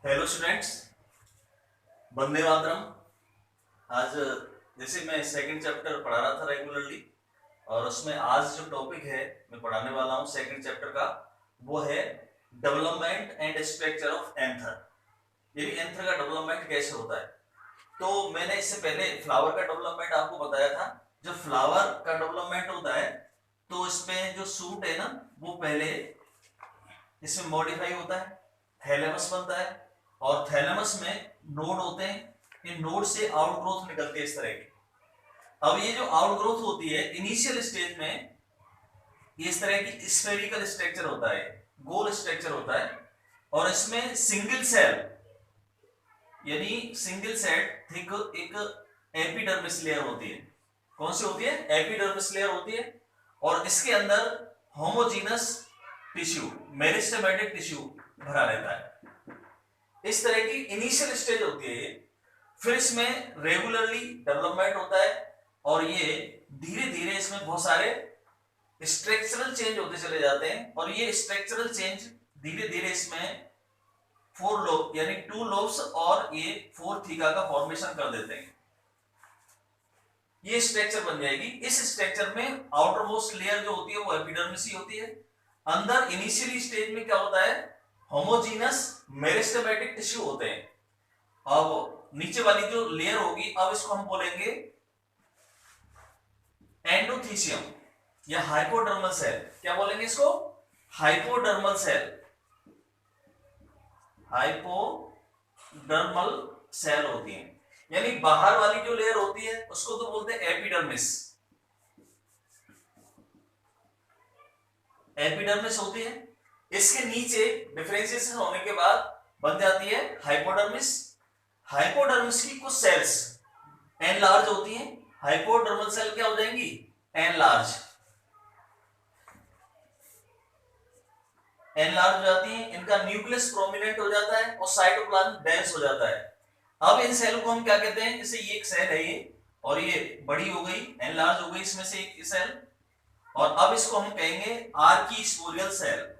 Hello students, Vande Mataram. आज जैसे मैं सेकंड चैप्टर पढ़ा रहा था रेगुलरली, और उसमें आज जो टॉपिक है मैं पढ़ाने वाला हूँ सेकंड चैप्टर का, वो है development and structure of anther. यानी एंथर का डेवलपमेंट कैसे होता है। तो मैंने इससे पहले फ्लावर का डेवलपमेंट आपको बताया था। जब फ्लावर का डेवलपमेंट होता है तो इसमें जो सूट है ना, वो पहले इसमें मॉडिफाई होता है, थैलेमस बनता है, और थैलेमस में नोड होते हैं। इन नोड से आउटग्रोथ निकलती है इस तरह की। अब ये जो आउटग्रोथ होती है इनिशियल स्टेज में, ये इस तरह की स्फेरिकल स्ट्रक्चर होता है, गोल स्ट्रक्चर होता है। और इसमें सिंगल सेल यानी सिंगल सेट थिक एक एपिडर्मिस लेयर होती है। कौन सी होती है? एपिडर्मिस लेयर होती है। और इसके अंदर होमोजीनस टिश्यू, मेरिस्टेमेटिक टिश्यू भरा रहता है। इस तरह की इनिशियल स्टेज होती है ये। फिर इसमें रेगुलरली डेवलपमेंट होता है, और ये धीरे धीरे इसमें बहुत सारे स्ट्रक्चरल चेंज होते चले जाते हैं। और ये स्ट्रक्चरल चेंज धीरे धीरे इसमें फोर लोब यानी टू लोब्स और ये फोर थीका का फॉर्मेशन कर देते हैं। ये स्ट्रक्चर बन जाएगी। इस स्ट्रक्चर में आउटर मोस्ट लेयर जो होती है वो एपिडर्मिस ही होती है। अंदर इनिशियली स्टेज में क्या होता है? होमोजीनस मेरिस्टेमेटिक टिश्यू होते हैं। अब नीचे वाली जो लेयर होगी, अब इसको हम बोलेंगे एंडोथीसियम या हाइपोडर्मल सेल। क्या बोलेंगे इसको? Hypodermal cell. हाइपोडर्मल सेल होती है, यानी बाहर वाली जो लेयर होती है उसको तो बोलते हैं एपिडर्मिस। एपिडर्मिस होती है। इसके नीचे डिफरेंशिएशन होने के बाद बन जाती है हाइपोडर्मिस। हाइपोडर्मिस की कुछ सेल्स एनलार्ज होती हैं। हाइपोडर्मल सेल क्या हो जाएंगी? एनलार्ज। एनलार्ज हो जाती हैं, इनका न्यूक्लियस प्रोमिनेंट हो जाता है और साइटोप्लाज्म डेंस हो जाता है। अब इन सेल को हम क्या कहते हैं? जैसे ये एक सेल है ये, और ये बड़ी हो गई, एनलार्ज हो गई इसमें से एक सेल, और अब इसको हम कहेंगे आर्कीस्पोरियल सेल।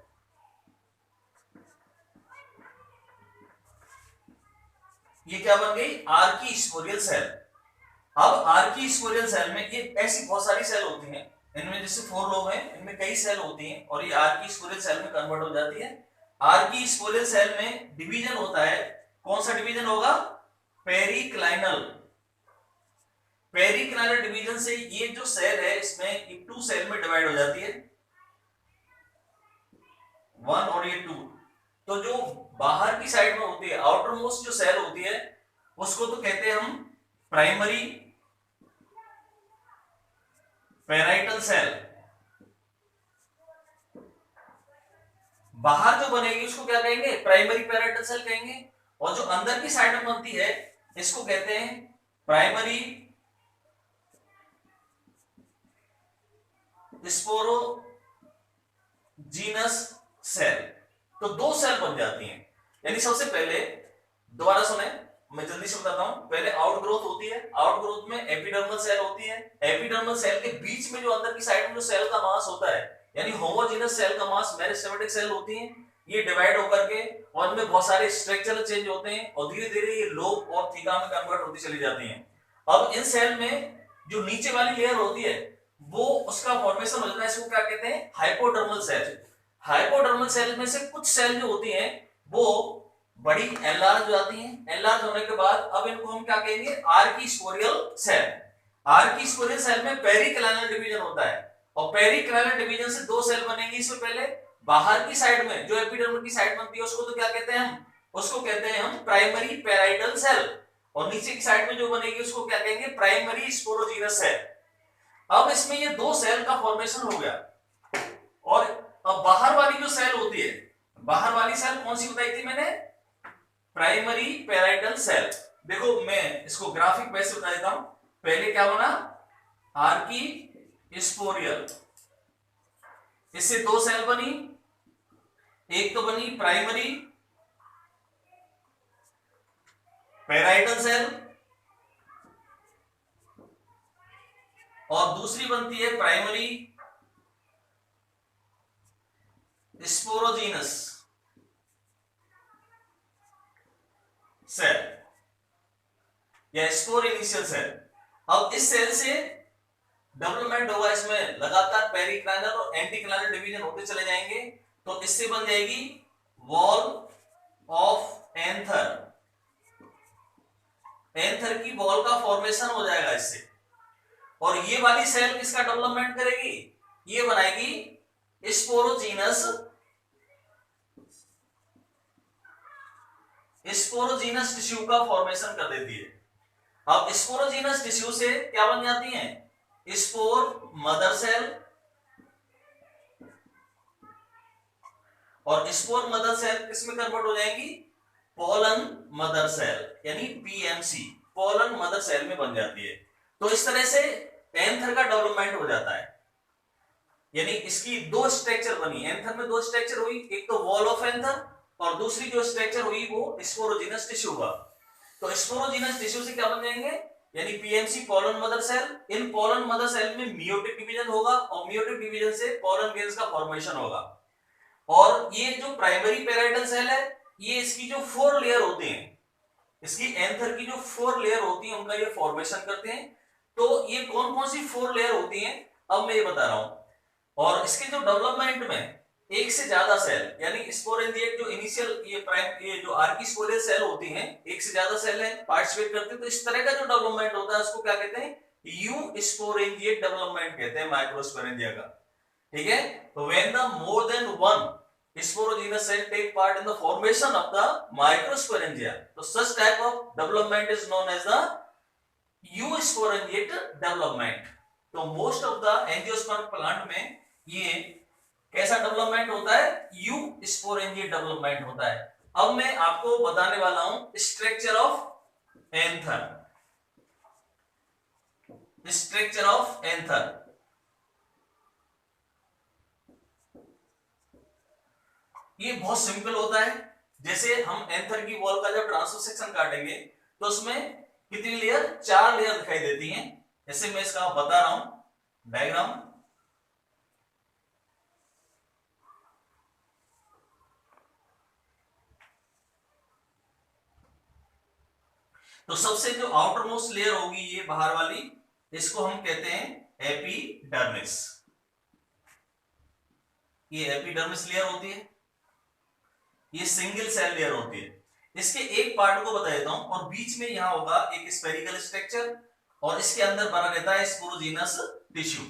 ये क्या बन गई? आर्कीस्पोरियल सेल। अब आर्कीस्पोरियल सेल में ये ऐसी बहुत सारी सेल होती हैं, इनमें जैसे फोर लोब हैं, इनमें कई सेल होती हैं, और ये आर्कीस्पोरियल सेल में कन्वर्ट हो जाती है। आर्कीस्पोरियल सेल में डिवीजन होता है। कौन सा डिवीजन होगा? पेरिक्लाइनल। पेरिक्लाइनल डिवीजन से ये जो सेल है इसमें टू सेल में डिवाइड हो जाती है, वन और ये टू। तो जो बाहर की साइड में होती है, आउटर मोस्ट जो सेल होती है, उसको तो कहते हैं हम प्राइमरी पेराइटल सेल। बाहर जो बनेगी उसको क्या कहेंगे? प्राइमरी पेराइटल सेल कहेंगे। और जो अंदर की साइड में बनती है इसको कहते हैं प्राइमरी स्पोरोजीनस सेल। तो दो सेल बन जाती हैं। यानी सबसे पहले, दोबारा सुने, मैं जल्दी से बताता हूं। पहले आउटग्रोथ होती है। आउटग्रोथ में एपिडर्मल सेल होती है। एपिडर्मल सेल के बीच में जो अंदर की साइड में जो सेल का मास होता है, यानी होमोजेनस सेल का मास, मेरिस्टेमेटिक सेल होती है, ये डिवाइड होकर के और इनमें बहुत सारे स्ट्रक्चरल चेंज होते हैं, और धीरे धीरे ये लोब और थीका में कन्वर्ट होती चली जाती हैं। अब इन सेल में जो नीचे वाली लेयर होती है वो उसका फॉर्मेशन हो जाता है। इसको क्या कहते हैं? Hypodermal cell. हाइपोडर्मल सेल में से कुछ सेल जो होती हैं वो बड़ी एनलार्ज हो जाती हैं। एनलार्ज होने के बाद अब इनको हम क्या कहेंगे? आर्कीस्पोरियल सेल। आर्कीस्पोरियल सेल में पेरिक्लाइनल डिवीजन होता है, और पेरिक्लाइनल डिवीजन से दो सेल बनेंगी। इससे पहले बाहर की साइड में जो एपिडर्मल की साइड बनती है उसको तो क्या कहते हैं हम? उसको कहते हैं हम प्राइमरी पेराइटल सेल। और नीचे की साइड में जो बनेगी उसको क्या कहेंगे? Primary sporogenous cell. अब इसमें ये दो सेल का फॉर्मेशन हो गया। और अब बाहर वाली जो सेल होती है, बाहर वाली सेल कौन सी बताई थी मैंने? Primary parietal cell. देखो मैं इसको ग्राफिक वैसे बता देता हूं। पहले क्या बना? आर्की स्पोरियल, इससे दो सेल बनी। एक तो बनी प्राइमरी पेराइटल सेल, और दूसरी बनती है प्राइमरी स्पोरोजीनस। सेल या स्पोर इनिशियल सेल। अब इस सेल से डेवलपमेंट होगा, इसमें लगातार पेरिक्लाइनल और एंटीक्लाइनल डिवीजन होते चले जाएंगे, तो इससे बन जाएगी वॉल ऑफ एंथर। एंथर की वॉल का फॉर्मेशन हो जाएगा इससे। और ये वाली सेल किसका डेवलपमेंट करेगी? ये बनाएगी स्पोरोजीनस टिश्यू का फॉर्मेशन कर देती है। अब स्पोरोजीनस टिश्यू से क्या बन जाती हैं? स्पोर मदर सेल, और स्पोर मदर सेल किसमें कन्वर्ट हो जाएंगी? पोलन मदर सेल, यानी पीएमसी, पोलन मदर सेल में बन जाती है। तो इस तरह से एंथर का डेवलपमेंट हो जाता है। यानी इसकी दो स्ट्रक्चर बनी, एंथर में दो स्ट्रक्चर हुई, एक तो वॉल ऑफ एंथर और दूसरी जो स्ट्रक्चर हुई वो स्पोरोजीनस टिश्यू का। तो स्पोरोजीनस टिश्यू से क्या बन जाएंगे? यानी पीएमसी, पोलन मदर सेल। इन पोलन मदर सेल में मियोटिक डिवीजन होगा और मियोटिक डिवीजन से पोलन ग्रेन्स का फॉर्मेशन होगा। और ये जो प्राइमरी पैराइटल सेल है, ये इसकी जो 4 लेयर होते हैं, इसकी एंथर की जो 4 लेयर होती हैं उनका ये फॉर्मेशन करते हैं। तो ये कौन कौन सी 4 लेयर होती हैं अब मैं ये बता रहा हूं। और इसके जो डेवलपमेंट में एक से ज्यादा सेल, यानी स्पोरेंजिएट जो इनिशियल ये जो आर्किस्पोरियल सेल होती हैं, एक से ज्यादा सेल है पार्टिसिपेट करते हैं, तो इस तरह का जो डेवलपमेंट होता है उसको क्या कहते हैं? यू स्पोरेंजिएट डेवलपमेंट कहते हैं माइक्रोस्पोरेंजिया का। ठीक है, तो when the more than one sporogenous cell take part in the formation of the microsporangia, so such type of development is known as the eusporangiate development. तो most of the angiosperm plant में ये कैसा development होता है? eusporangiate development होता है। अब मैं आपको बताने वाला हूं structure of anther. Structure of anther ये बहुत सिंपल होता है। जैसे हम एंथर की वॉल का जब ट्रांसफर सेक्शन काटेंगे तो उसमें कितनी लेयर? 4 लेयर दिखाई देती हैं। जैसे मैं इसका बता रहा हूं डायग्राम। तो सबसे जो आउटर मोस्ट लेयर होगी ये बाहर वाली, इसको हम कहते हैं एपिडर्मिस। ये एपिडर्मिस लेयर होती है, ये सिंगल सेल लेयर होती है। इसके एक पार्ट को बता देता हूं, और बीच में यहां होगा एक स्फेरिकल स्ट्रक्चर और इसके अंदर बना रहता है स्पोरोजीनस टिश्यू।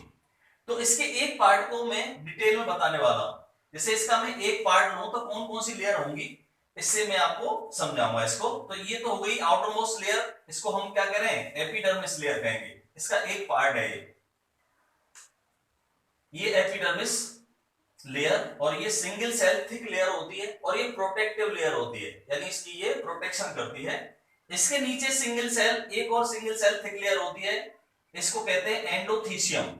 तो इसके एक पार्ट को मैं डिटेल में बताने वाला हूं। जैसे इसका मैं एक पार्ट लूं तो कौन कौन सी लेयर होंगी, इससे मैं आपको समझाऊंगा इसको। तो ये तो हो गई आउटर मोस्ट लेयर, इसको हम क्या कह रहे हैं? एपिडर्मिस लेयर कहेंगे। इसका एक पार्ट है ये एपिडर्मिस लेयर, और ये सिंगल सेल थिक लेयर होती है और ये प्रोटेक्टिव लेयर होती है, यानी इसकी ये प्रोटेक्शन करती है। इसके नीचे सिंगल सेल, एक और सिंगल सेल थिक लेयर होती है, इसको कहते हैं एंडोथीशियम।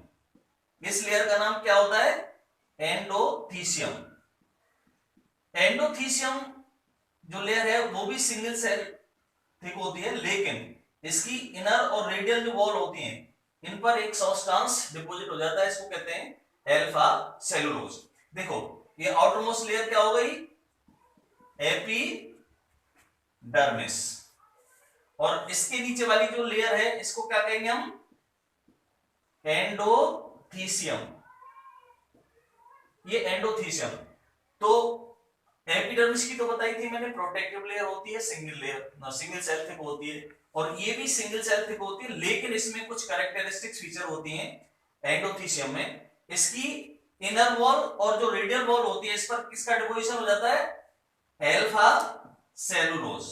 इस लेयर का नाम क्या होता है? एंडोथीशियम। एंडोथीशियम जो लेयर है वो भी सिंगल सेल थिक होती है, लेकिन इसकी इनर और रेडियल जो वॉल होती है इन पर एक सब्सटेंस डिपॉजिट हो जाता है, इसको कहते हैं अल्फा सेलुलोज। देखो ये आउटर मोस्ट लेयर क्या हो गई? एपिडर्मिस। और इसके नीचे वाली जो लेयर है इसको क्या कहेंगे हम? एंडोथीशियम। ये एंडोथीशियम। तो एपिडर्मिस की तो बताई थी मैंने, प्रोटेक्टिव लेयर होती है, single layer, single cell thick होती है, और ये भी सिंगल सेल थिक होती है, लेकिन इसमें कुछ कैरेक्टरिस्टिक्स फीचर होती हैं एंडोथीशियम में। इसकी इनर वॉल और जो रेडियल वॉल होती है इस पर किसका डिपोजिशन हो जाता है? Alpha cellulose.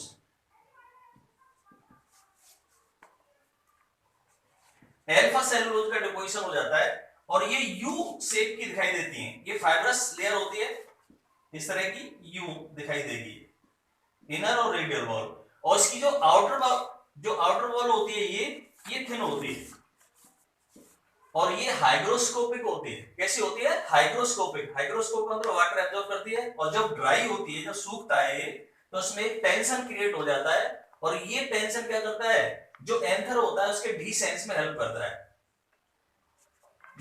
अल्फा सेलुलोज का डिपोजिशन हो जाता है, और ये यू शेप की दिखाई देती है। ये फाइब्रस लेयर होती है, इस तरह की यू दिखाई देगी, इनर और रेडियल वॉल। और इसकी जो आउटर वॉल होती है ये थिन होती है, और ये हाइग्रोस्कोपिक होती है। कैसी होती है? हाइग्रोस्कोपिक। हाइग्रोस्कोप मतलब वाटर एब्जॉर्ब करती है, और जब ड्राई होती है, जब सूखता है ये, तो उसमें एक टेंशन क्रिएट हो जाता है, और ये टेंशन क्या करता है? जो एंथर होता है उसके डिसेंस में हेल्प करता है।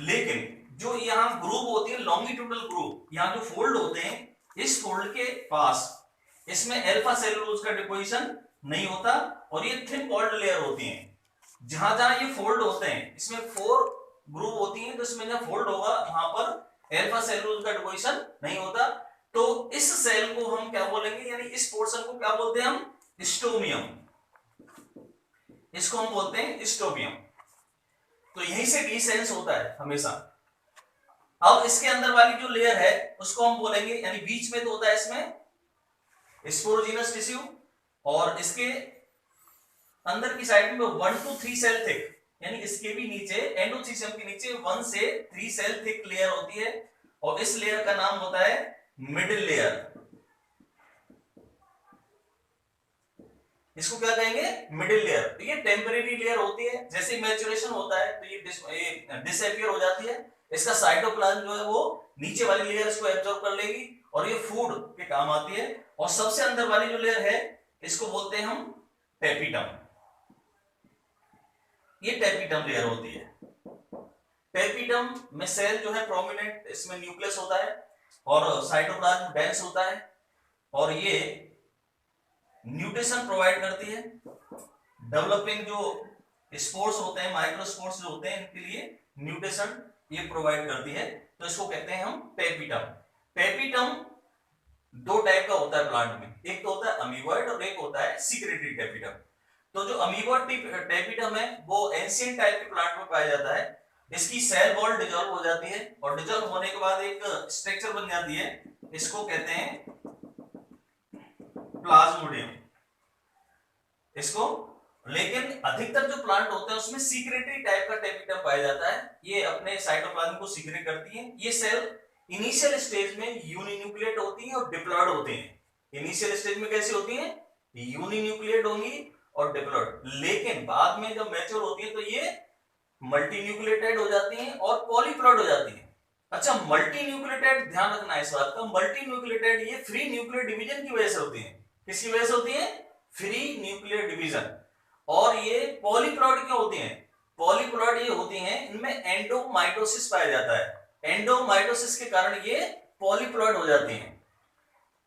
लेकिन जो यहाँ ग्रुप होती है, लॉन्गिट्यूडल ग्रुप, यहाँ जो फोल्ड होते हैं, इस फोल्ड के पास इसमें अल्फा सेलुलोज का डिपोजिशन नहीं होता, और ये थिन वॉल्ड लेयर होती हैं। जहां जहां ये फोल्ड होते हैं, इसमें 4 ग्रुप होती हैं, तो इसमें जहां फोल्ड होगा वहां पर अल्फा सेलुलोज का डिपोजिशन नहीं होता। तो इस सेल को हम क्या बोलेंगे, यानी इस पोर्शन को क्या बोलते हैं हम, स्टोमियम। इसको हम बोलते हैं स्टोमियम। तो यहीं से डिसेंस होता है हमेशा। अब इसके अंदर वाली जो लेयर है उसको हम बोलेंगे, यानी बीच में तो होता है इसमें स्पोरोजिनस टिश्यू, और इसके अंदर की साइड में 1 to 3 सेल थिक, यानी इसके भी नीचे एंडोथीसियम के नीचे 1 से 3 सेल थिक लेयर होती है, और इस लेयर का नाम होता है मिडिल लेयर। इसको क्या कहेंगे, मिडिल लेयर। तो ये टेम्परेरी लेयर होती है, जैसे मैच्योरेशन होता है तो ये डिसअपियर हो जाती है। इसका साइटोप्लाज्म जो है वो नीचे वाली लेयर इसको एब्जॉर्ब कर लेगी, और ये फूड के काम आती है। और सबसे अंदर वाली जो लेयर है इसको बोलते हैं हम टेपिटम। ये टेपिटम लेयर होती है। टेपिटम में सेल जो है प्रोमिनेंट, इसमें न्यूक्लियस होता है और साइटोप्लाज्म डेंस होता है, और ये न्यूट्रिशन प्रोवाइड करती है। डेवलपिंग जो स्पोर्स होते हैं, माइक्रोस्पोर्स जो होते हैं, इनके लिए न्यूट्रिशन ये प्रोवाइड करती है। तो इसको कहते हैं हम टेपिटम। टेपिटम 2 टाइप का होता है प्लांट में, एक तो होता है अमीबॉइड और एक होता है सिक्रेटरी टेपिटम। तो जो अमीबॉइड टेपिटम है वो एंशिएंट टाइप के प्लांट में पाया जाता है। इसकी सेल वॉल डिसॉल्व हो जाती है, और डिसॉल्व होने के बाद एक स्ट्रक्चर बन जाती है, इसको कहते हैं प्लाज्मोडियम। इसको, लेकिन अधिकतर जो प्लांट होते हैं उसमें सीक्रेटरी टाइप का टेपिटम पाया जाता है। ये अपने साइटोप्लाज्म को सीक्रेट करती है। ये सेल इनिशियल स्टेज में यूनिन्यूक्लिएट होती है और डिप्लॉयड होते हैं। इनिशियल स्टेज में कैसी होती है, यूनिन्यूक्लिएट होंगी और डिप्लॉयड, लेकिन बाद में जब मैच्योर होती है तो ये मल्टीन्यूक्लिएटेड हो जाती हैं और पॉलीप्लॉयड हो जाती हैं। अच्छा, मल्टीन्यूक्लिएटेड, ध्यान रखना है इस बात का, मल्टीन्यूक्लिएटेड ये फ्री न्यूक्लियर डिवीजन की वजह से होती है। किसकी वजह से होती है, फ्री न्यूक्लियर डिवीजन। और ये पॉलीप्लॉयड क्यों होती हैं, पॉलीप्लॉयड ये होती हैं इनमें एंडोमाइटोसिस पाया जाता है। एंडोमाइटोसिस के कारण ये पॉलीप्लॉयड हो जाती हैं।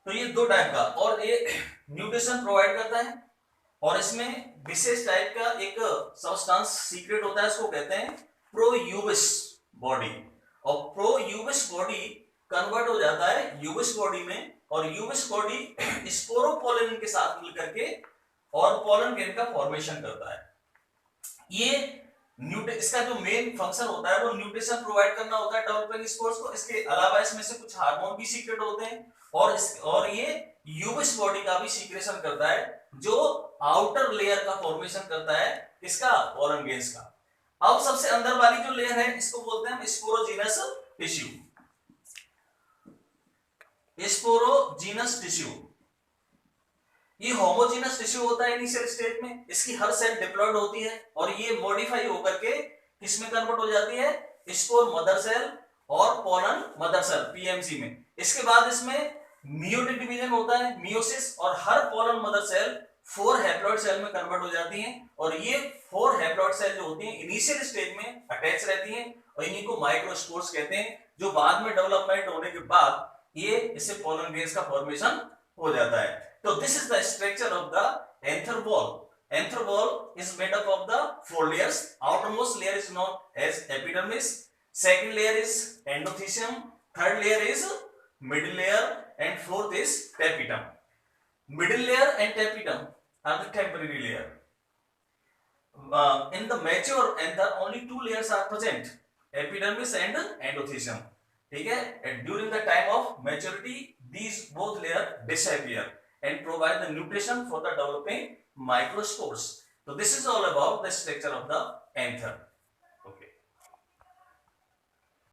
तो ये 2 टाइप का, और ये न्यूट्रिशन प्रोवाइड करता है, और इसमें विशेष टाइप का एक सब्सटेंस सीक्रेट होता है, इसको कहते हैं प्रोयूबिस बॉडी। और प्रोयूबिस बॉडी कन्वर्ट हो जाता है यूबिस बॉडी में, और यूबिस बॉडी स्पोरोपोलिन के साथ मिलकर के और पोलन ग्रेन का फॉर्मेशन करता है। ये इसका जो मेन फंक्शन होता है वो न्यूट्रिशन प्रोवाइड करना होता है डेवलपिंग स्पोर्स को। इसके अलावा इसमें से कुछ हार्मोन भी सीक्रेट होते हैं, और ये यूबिस बॉडी का भी सीक्रेशन करता है, जो आउटर लेयर का फॉर्मेशन करता है, इसका पोलन ग्रेन्स का। अब सबसे अंदर वाली जो लेयर है इसको बोलते हैं हम स्पोरोजीनस टिश्यू। स्पोरोजीनस टिश्यू ये होमोजीनस टिश्यू होता है इनिशियल स्टेज में। इसकी हर सेल डिप्लॉयड होती है, और ये मॉडिफाई होकर के किसमें कन्वर्ट हो जाती है, स्पोर मदर सेल और पोलन मदर सेल पीएमसी में। इसके बाद इसमें मियोटिक डिवीजन होता है, मियोसिस, और हर pollen mother cell 4 haploid cell में कन्वर्ट हो जाती हैं। और ये 4 हैप्लॉइड सेल जो होती हैं इनिशियल स्टेज में अटैच रहती हैं, और इन्हीं को माइक्रोस्पोर्स कहते हैं, जो बाद में डेवलपमेंट होने के बाद ये इससे पोलन ग्रेन्स का फॉर्मेशन हो जाता है। So this is the structure of the anther wall. Anther wall is made up of the 4 layers. Outermost layer is known as epidermis. Second layer is endothelium. Third layer is middle layer, and fourth is tapetum. Middle layer and tapetum are the temporary layer. In the mature anther, only 2 layers are present: epidermis and endothelium. ठीक है? And during the time of maturity, these both layer disappear and provide the nutrition for the developing microspores. So this is all about the structure of the anther.